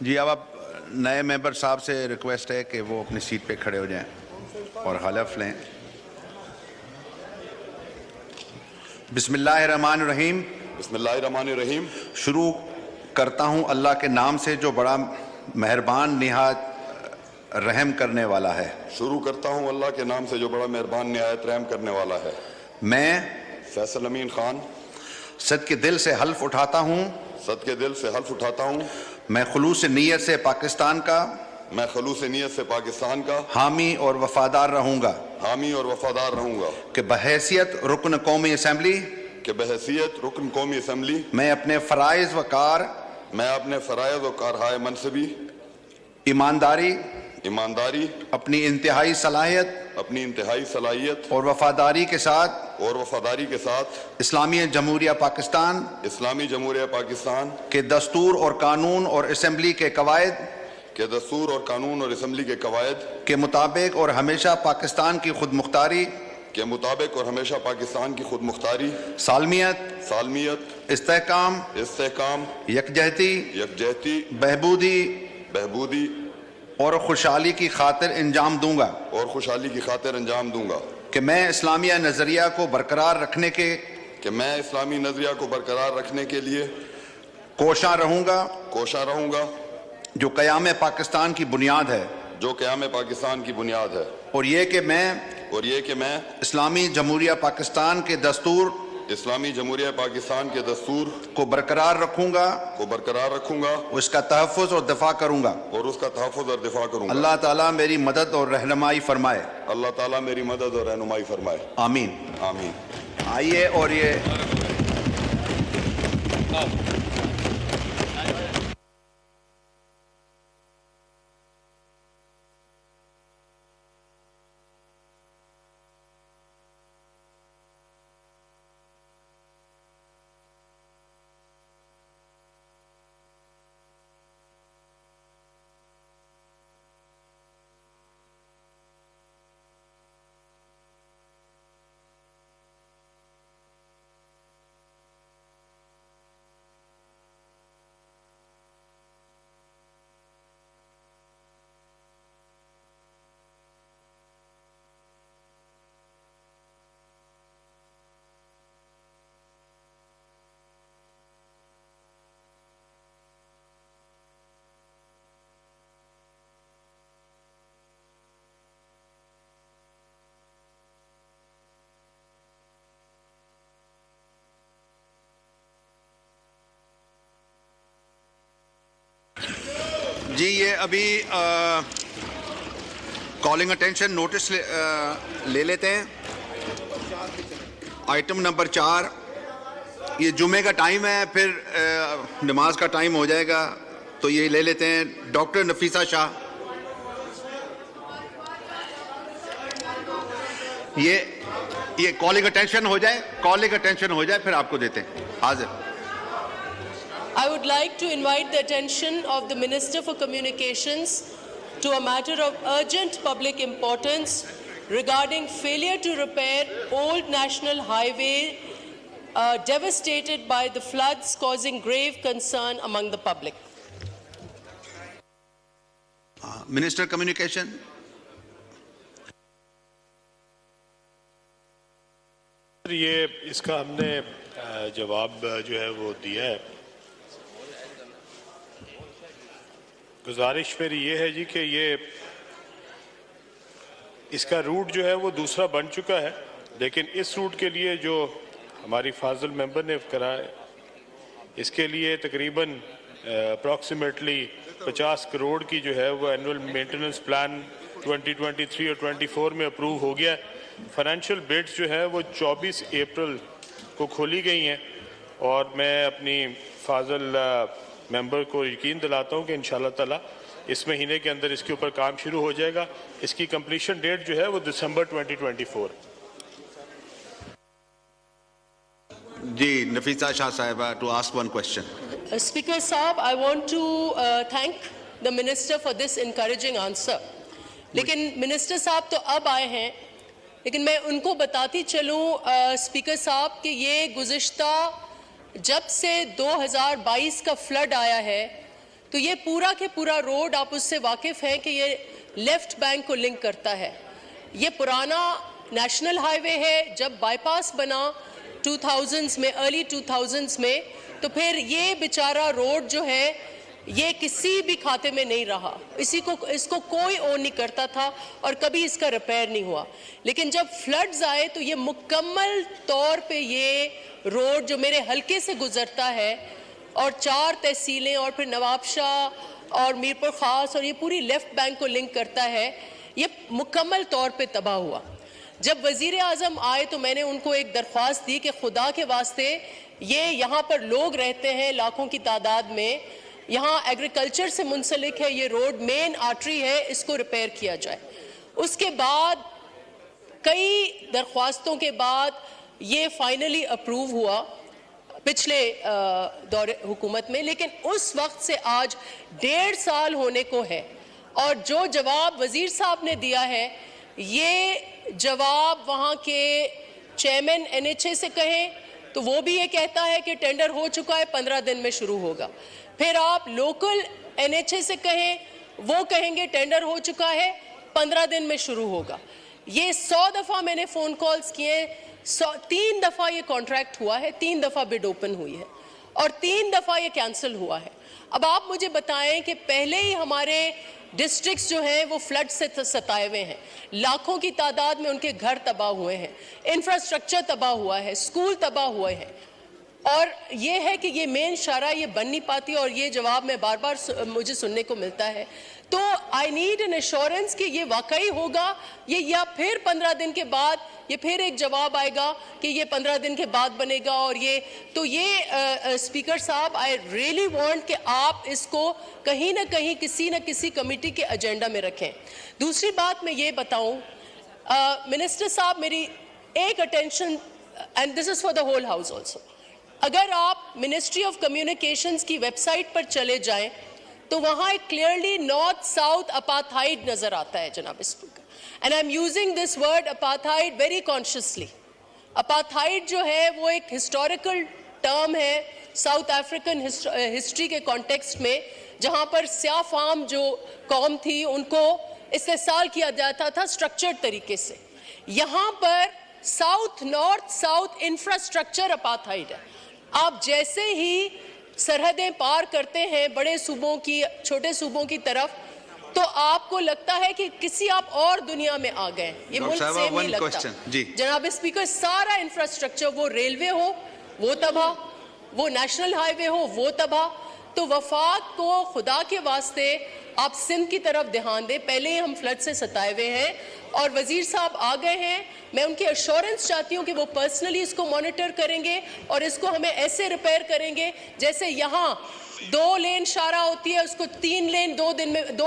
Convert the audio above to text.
جی اب آپ نئے ممبر صاحب سے ریکویسٹ ہے کہ وہ اپنی سیٹ پہ کھڑے ہو جائیں اور حلف لیں. بسم اللہ الرحمن الرحیم. بسم اللہ الرحمن الرحیم. شروع کرتا ہوں اللہ کے نام سے جو بڑا مہربان نہایت رحم کرنے والا ہے. شروع کرتا ہوں اللہ کے نام سے جو بڑا مہربان نہایت رحم کرنے والا ہے. میں فیصل امین خان صدقے دل سے حلف اٹھاتا ہوں. صدقے دل سے حلف اٹھاتا ہوں. میں خلوص نیت سے پاکستان کا میں خلوص نیت سے پاکستان کا حامی اور وفادار رہوں گا. حامی اور وفادار رہوں گا. کہ بحیثیت رکن قومی اسمبلی کہ بحیثیت رکن قومی اسمبلی میں اپنے فرائض و کار میں اپنے فرائض و کارہائے منصبی ایمانداری اپنی انتہائی صلاحیت اور وفاداری کے ساتھ اسلامی جمہوریہ پاکستان کے دستور اور قانون اور اسمبلی کے قواعد کے مطابق اور ہمیشہ پاکستان کی خود مختاری سالمیت استحکام یکجہتی بہبودی اور خوشحالی کی خاطر انجام دوں گا. کہ میں اسلامیہ نظریہ کو برقرار رکھنے کے لیے کوشاں رہوں گا جو قیام پاکستان کی بنیاد ہے. اور یہ کہ میں اسلامی جمہوریہ پاکستان کے دستور کو برقرار رکھوں گا اس کا تحفظ اور دفاع کروں گا. اللہ تعالیٰ میری مدد اور رہنمائی فرمائے. آمین. آئیے. اور یہ جی یہ ابھی کالنگ اٹینشن نوٹس لے لیتے ہیں. آئٹم نمبر 4 یہ جمعے کا ٹائم ہے، پھر نماز کا ٹائم ہو جائے گا، تو یہ لے لیتے ہیں. ڈاکٹر نفیسہ شاہ، یہ کالنگ اٹینشن ہو جائے پھر آپ کو دیتے ہیں. حاضر. I would like to invite the attention of the Minister for Communications to a matter of urgent public importance regarding failure to repair old national highway devastated by the floods, causing grave concern among the public. Minister Communication. یہ اس کا ہم نے جواب جو ہے وہ دیا ہے. گزارش میری یہ ہے جی کہ اس کا روٹ جو ہے وہ دوسرا بن چکا ہے، لیکن اس روٹ کے لیے جو ہماری فاضل ممبر نے کرا ہے اس کے لیے تقریباً اپروکسیمیٹلی 50 کروڑ کی جو ہے وہ اینول مینٹیننس پلان 2023 اور 24 میں اپروو ہو گیا ہے. فائنینشیل بڈز جو ہے وہ 24 اپریل کو کھولی گئی ہیں، اور میں اپنی فاضل ممبر کو یقین دلاتا ہوں کہ انشاءاللہ تعالی اس مہینے کے اندر اس کے اوپر کام شروع ہو جائے گا. اس کی کمپلیشن ڈیٹ جو ہے وہ دسمبر 2024. جی نفیسہ شاہ صاحبہ to ask one question. Speaker Saab, I want to thank the Minister for this encouraging answer. لیکن منسٹر صاحب تو اب آئے ہیں، لیکن میں ان کو بتاتی چلوں اسپیکر صاحب کہ یہ گزشتہ جب سے 2022 کا فلڈ آیا ہے تو یہ پورا کے پورا روڈ آپ اس سے واقف ہیں کہ یہ لیفٹ بینک کو لنک کرتا ہے. یہ پرانا نیشنل ہائی وے ہے. جب بائی پاس بنا 2000s میں, ارلی 2000s میں, تو پھر یہ بیچارہ روڈ جو ہے یہ کسی بھی کھاتے میں نہیں رہا. اس کو کوئی اون نہیں کرتا تھا اور کبھی اس کا ریپیئر نہیں ہوا. لیکن جب فلڈز آئے تو یہ مکمل طور پہ یہ روڈ جو میرے حلقے سے گزرتا ہے اور 4 تحصیلیں اور پھر نواب شاہ اور میرپور خاص اور یہ پوری لیفٹ بینک کو لنک کرتا ہے, یہ مکمل طور پہ تباہ ہوا. جب وزیر اعظم آئے تو میں نے ان کو ایک درخواست دی کہ خدا کے واسطے یہ یہاں پر لوگ رہتے ہیں لاکھوں کی تعداد میں, یہاں ایگریکلچر سے منسلک ہے, یہ روڈ مین آرٹری ہے, اس کو ریپیئر کیا جائے. اس کے بعد کئی درخواستوں کے بعد یہ فائنلی اپروو ہوا پچھلے دور حکومت میں. لیکن اس وقت سے آج 1.5 سال ہونے کو ہے اور جو جواب وزیر صاحب نے دیا ہے یہ جواب وہاں کے چیئرمین NHA سے کہیں تو وہ بھی یہ کہتا ہے کہ ٹینڈر ہو چکا ہے, 15 دن میں شروع ہوگا. پھر آپ لوکل NHA سے کہیں, وہ کہیں گے ٹینڈر ہو چکا ہے, 15 دن میں شروع ہوگا. یہ 100 دفعہ میں نے فون کالز کیے, 3 دفعہ یہ کانٹریکٹ ہوا ہے, 3 دفعہ بڈ اوپن ہوئی ہے اور 3 دفعہ یہ کینسل ہوا ہے. اب آپ مجھے بتائیں کہ پہلے ہی ہمارے ڈسٹرکٹس جو ہیں وہ فلڈ سے ستائے ہوئے ہیں, لاکھوں کی تعداد میں ان کے گھر تباہ ہوئے ہیں, انفراسٹرکچر تباہ ہوا ہے, اسکول تباہ ہوئے ہیں, اور یہ ہے کہ یہ مین شاہراہ یہ بن نہیں پاتی اور یہ جواب میں بار بار مجھے سننے کو ملتا ہے. تو آئی نیڈ این ایشورنس کہ یہ واقعی ہوگا یہ, یا پھر 15 دن کے بعد یہ پھر ایک جواب آئے گا کہ یہ 15 دن کے بعد بنے گا. اور یہ تو یہ اسپیکر صاحب آئی ریئلی وانٹ کہ آپ اس کو کہیں نہ کہیں کسی نہ کسی کمیٹی کے ایجنڈا میں رکھیں. دوسری بات میں یہ بتاؤں, منسٹر صاحب میری ایک attention, and this is for the whole house also, اگر آپ منسٹری آف کمیونیکیشنز کی ویب سائٹ پر چلے جائیں تو وہاں ایک کلیئرلی نارتھ ساؤتھ اپارتھائڈ نظر آتا ہے جناب speaker. And I am using this word apartheid very consciously. Apartheid جو ہے وہ ایک ہسٹوریکل ٹرم ہے ساؤتھ افریقن ہسٹری کے کانٹیکسٹ میں, جہاں پر سیاہ فام جو قوم تھی ان کو استحصال کیا جاتا تھا اسٹرکچرڈ طریقے سے. یہاں پر ساؤتھ نارتھ ساؤتھ انفراسٹرکچر اپارتھائڈ ہے. آپ جیسے ہی سرحدیں پار کرتے ہیں بڑے صوبوں کی چھوٹے صوبوں کی طرف تو آپ کو لگتا ہے کہ کسی آپ اور دنیا میں آ گئے. یہ ملک سے نہیں لگتا. جناب اسپیکر, سارا انفراسٹرکچر, وہ ریلوے ہو وہ تباہ, وہ نیشنل ہائی وے ہو وہ تباہ. تو وفاق کو خدا کے واسطے آپ سندھ کی طرف دھیان دیں. پہلے ہی ہم فلڈ سے ستائے ہوئے ہیں اور وزیر صاحب آ گئے ہیں. میں ان کی ایشورنس چاہتی ہوں کہ وہ پرسنلی اس کو مانیٹر کریں گے اور اس کو ہمیں ایسے ریپیئر کریں گے جیسے یہاں 2 لین شاہراہ ہوتی ہے اس کو 3 لین 2 دن میں 2